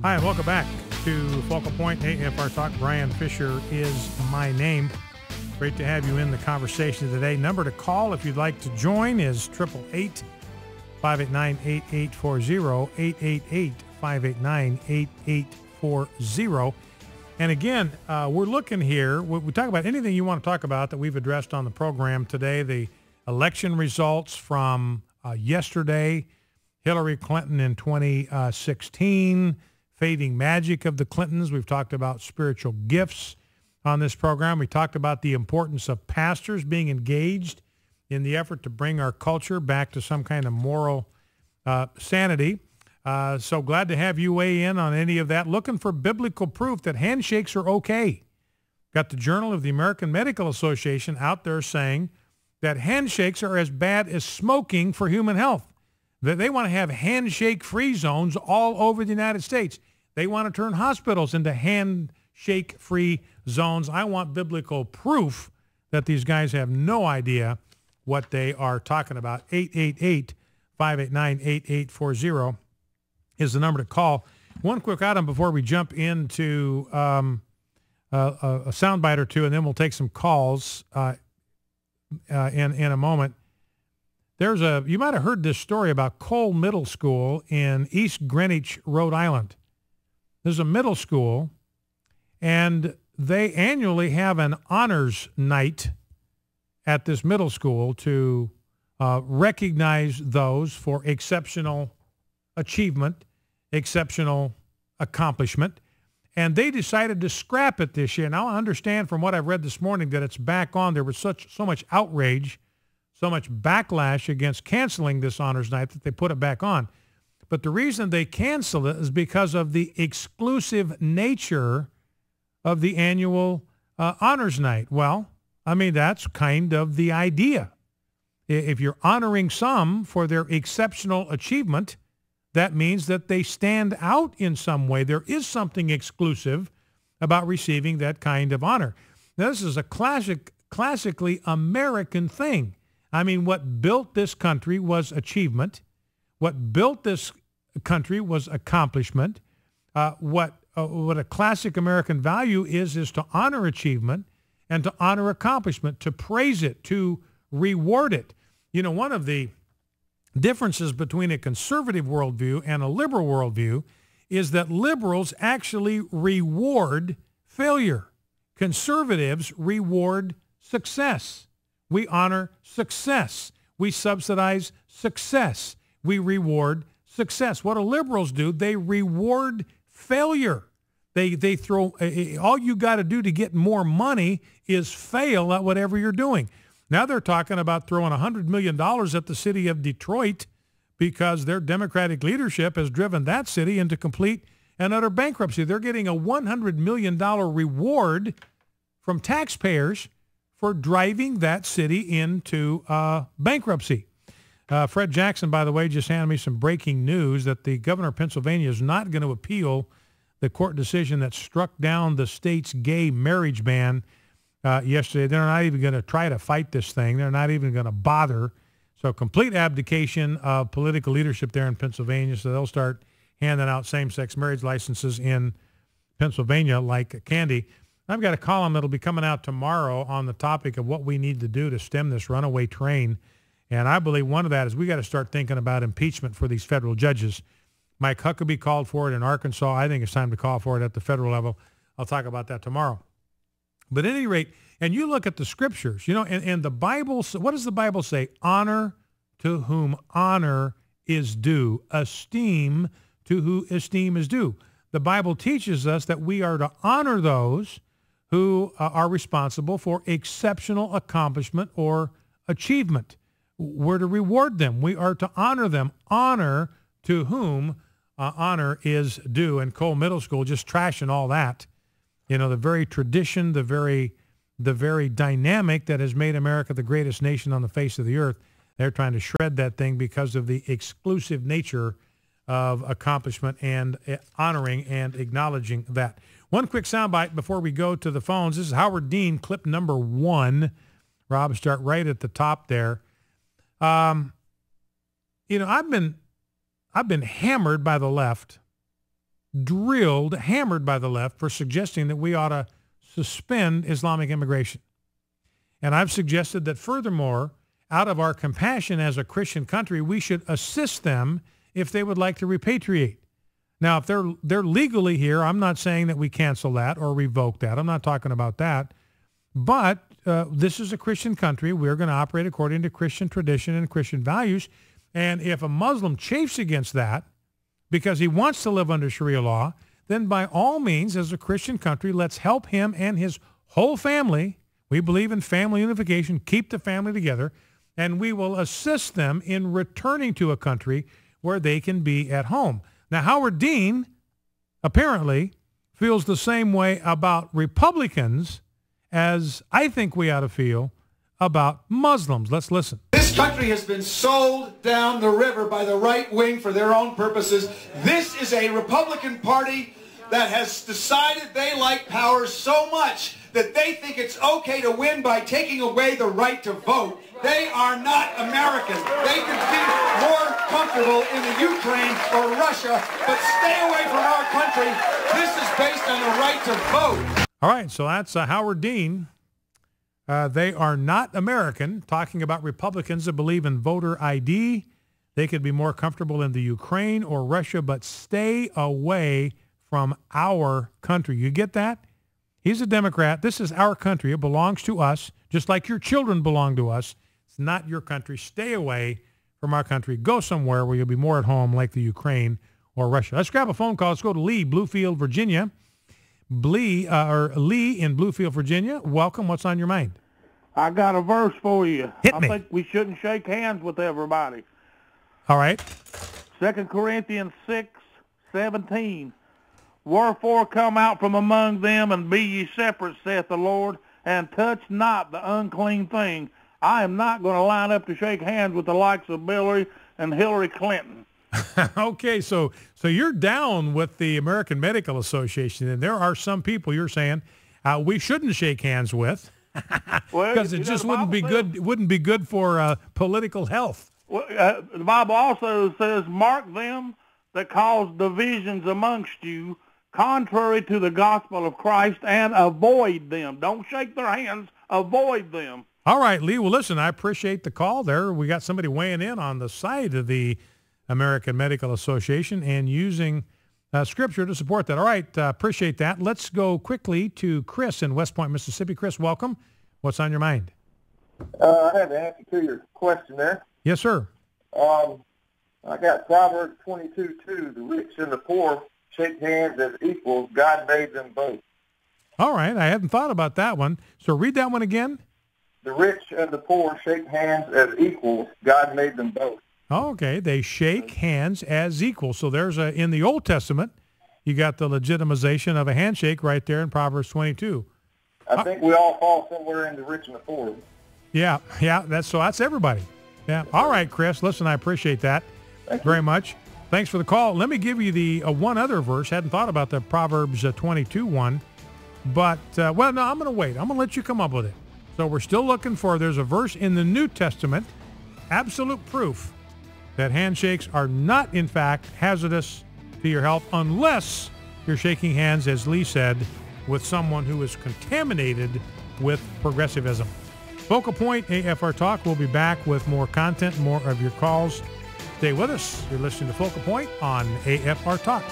Hi, and welcome back to Focal Point AFR Talk. Brian Fisher is my name. Great to have you in the conversation today. Number to call if you'd like to join is 888-589-8840, 888-589-8840. And again, we're looking here. We talk about anything you want to talk about that we've addressed on the program today. The election results from yesterday, Hillary Clinton in 2016, fading magic of the Clintons. We've talked about spiritual gifts on this program. We talked about the importance of pastors being engaged in the effort to bring our culture back to some kind of moral sanity. So glad to have you weigh in on any of that. Looking for biblical proof that handshakes are okay. Got the Journal of the American Medical Association out there saying that handshakes are as bad as smoking for human health. That they want to have handshake-free zones all over the United States. They want to turn hospitals into handshake-free zones. I want biblical proof that these guys have no idea what they are talking about. 888-589-8840 is the number to call. One quick item before we jump into a soundbite or two, and then we'll take some calls in a moment. You might have heard this story about Cole Middle School in East Greenwich, Rhode Island. There's a middle school, and they annually have an honors night at this middle school to recognize those for exceptional achievement, exceptional accomplishment. And they decided to scrap it this year. Now, I understand from what I've read this morning that it's back on. There was so much outrage, so much backlash against canceling this honors night that they put it back on. But the reason they canceled it is because of the exclusive nature of the annual honors night. Well, I mean, that's kind of the idea. If you're honoring some for their exceptional achievement, that means that they stand out in some way. There is something exclusive about receiving that kind of honor. Now, this is a classically American thing. I mean, what built this country was achievement. What built this country was accomplishment. What a classic American value is to honor achievement and to honor accomplishment, to praise it, to reward it. You know, one of the differences between a conservative worldview and a liberal worldview is that liberals actually reward failure. Conservatives reward success. We honor success. We subsidize success. We reward success. What do liberals do? They reward failure. They throw, all you got to do to get more money is fail at whatever you're doing. Now they're talking about throwing $100 million at the city of Detroit because their Democratic leadership has driven that city into complete and utter bankruptcy. They're getting a $100 million reward from taxpayers for driving that city into bankruptcy. Fred Jackson, by the way, just handed me some breaking news that the governor of Pennsylvania is not going to appeal the court decision that struck down the state's gay marriage ban yesterday. They're not even going to try to fight this thing. They're not even going to bother. So complete abdication of political leadership there in Pennsylvania. So they'll start handing out same-sex marriage licenses in Pennsylvania like candy. I've got a column that'll be coming out tomorrow on the topic of what we need to do to stem this runaway train. And I believe one of that is we got to start thinking about impeachment for these federal judges. Mike Huckabee called for it in Arkansas. I think it's time to call for it at the federal level. I'll talk about that tomorrow. But at any rate, and you look at the scriptures, you know, and the Bible, what does the Bible say? Honor to whom honor is due. Esteem to who esteem is due. The Bible teaches us that we are to honor those who are responsible for exceptional accomplishment or achievement. We're to reward them. We are to honor them. Honor to whom honor is due. And Cole Middle School just trashing all that. You know, the very tradition, the very dynamic that has made America the greatest nation on the face of the earth. They're trying to shred that thing because of the exclusive nature of accomplishment and honoring and acknowledging that. One quick soundbite before we go to the phones. This is Howard Dean, clip number 1. Rob, start right at the top there. You know, I've been hammered by the left drilled, hammered by the left for suggesting that we ought to suspend Islamic immigration. And I've suggested that furthermore, out of our compassion as a Christian country, we should assist them if they would like to repatriate. Now, if they're legally here, I'm not saying that we cancel that or revoke that. I'm not talking about that. But this is a Christian country. We're going to operate according to Christian tradition and Christian values. And if a Muslim chafes against that because he wants to live under Sharia law, then by all means, as a Christian country, let's help him and his whole family. We believe in family unification, keep the family together, and we will assist them in returning to a country where they can be at home. Now, Howard Dean apparently feels the same way about Republicans as I think we ought to feel about Muslims. Let's listen. This country has been sold down the river by the right wing for their own purposes. This is a Republican Party that has decided they like power so much that they think it's okay to win by taking away the right to vote. They are not American. They could be more comfortable in the Ukraine or Russia, but stay away from our country. This is based on the right to vote. All right, so that's Howard Dean. They are not American, talking about Republicans that believe in voter ID. They could be more comfortable in the Ukraine or Russia, but stay away from our country. You get that? He's a Democrat. This is our country. It belongs to us, just like your children belong to us. It's not your country. Stay away from our country. Go somewhere where you'll be more at home, like the Ukraine or Russia. Let's grab a phone call. Let's go to Lee, Bluefield, Virginia. Lee in Bluefield, Virginia. Welcome. What's on your mind? I got a verse for you. Hit me. I think we shouldn't shake hands with everybody. All right. 2 Corinthians 6:17. Wherefore come out from among them, and be ye separate, saith the Lord, and touch not the unclean thing. I am not going to line up to shake hands with the likes of Hillary and Hillary Clinton. Okay, so you're down with the American Medical Association, and there are some people you're saying we shouldn't shake hands with because it just wouldn't be good. It wouldn't be good for political health. Well, the Bible also says, "Mark them that cause divisions amongst you, contrary to the gospel of Christ, and avoid them." Don't shake their hands. Avoid them. All right, Lee. Well, listen, I appreciate the call there. We got somebody weighing in on the side of the American Medical Association and using Scripture to support that. All right, appreciate that. Let's go quickly to Chris in West Point, Mississippi. Chris, welcome. What's on your mind? I had the answer to your question there. Yes, sir. I got Proverbs 22:2. The rich and the poor shake hands as equals. God made them both. All right, I hadn't thought about that one. So read that one again. The rich and the poor shake hands as equals. God made them both. Okay, they shake hands as equals. So there's in the Old Testament, you got the legitimization of a handshake right there in Proverbs 22. I think we all fall somewhere in the rich and the poor. Yeah, that's everybody. Yeah. All right, Chris. Listen, I appreciate that very much. Thanks for the call. Let me give you the one other verse. Hadn't thought about the Proverbs 22 one, but no, I'm going to wait. I'm going to let you come up with it. So we're still looking for. There's a verse in the New Testament, absolute proof that handshakes are not, in fact, hazardous to your health unless you're shaking hands, as Lee said, with someone who is contaminated with progressivism. Focal Point, AFR Talk. We'll be back with more content, more of your calls. Stay with us. You're listening to Focal Point on AFR Talk.